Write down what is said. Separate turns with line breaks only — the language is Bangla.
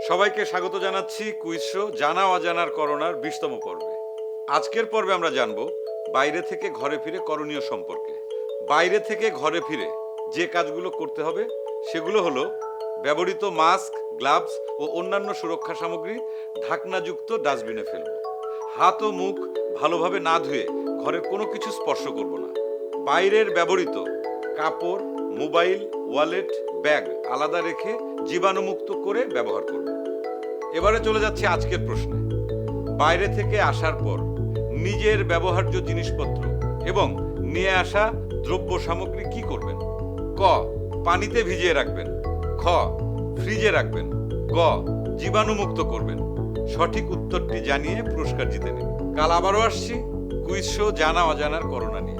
সবাইকে স্বাগত জানাচ্ছি কুইজ শো জানা অজানার করোনার 20তম পর্বে। আজকের পর্বে আমরা জানব বাইরে থেকে ঘরে ফিরে করণীয় সম্পর্কে। বাইরে থেকে ঘরে ফিরে যে কাজগুলো করতে হবে সেগুলো হলো ব্যবহৃত মাস্ক, গ্লাভস ও অন্যান্য সুরক্ষা সামগ্রী ঢাকনাযুক্ত ডাস্টবিনে ফেলব। হাত ও মুখ ভালোভাবে না ধুয়ে ঘরের কোনো কিছু স্পর্শ করব না। বাইরের ব্যবহৃত কাপড়, মোবাইল, ওয়ালেট, ব্যাগ আলাদা রেখে জীবাণুমুক্ত করে ব্যবহার করব। এবারে চলে যাচ্ছে আজকের প্রশ্নে। বাইরে থেকে আসার পর নিজের ব্যবহার্য জিনিসপত্র এবং নিয়ে আসা দ্রব্য সামগ্রী কি করবেন? ক, পানিতে ভিজিয়ে রাখবেন। খ, ফ্রিজে রাখবেন। গ, জীবাণুমুক্ত করবেন। সঠিক উত্তরটি জানিয়ে পুরস্কার জিতে নিন। কাল আবারও আসছি কুইজ শো জানা অজানার করোনা নিয়ে।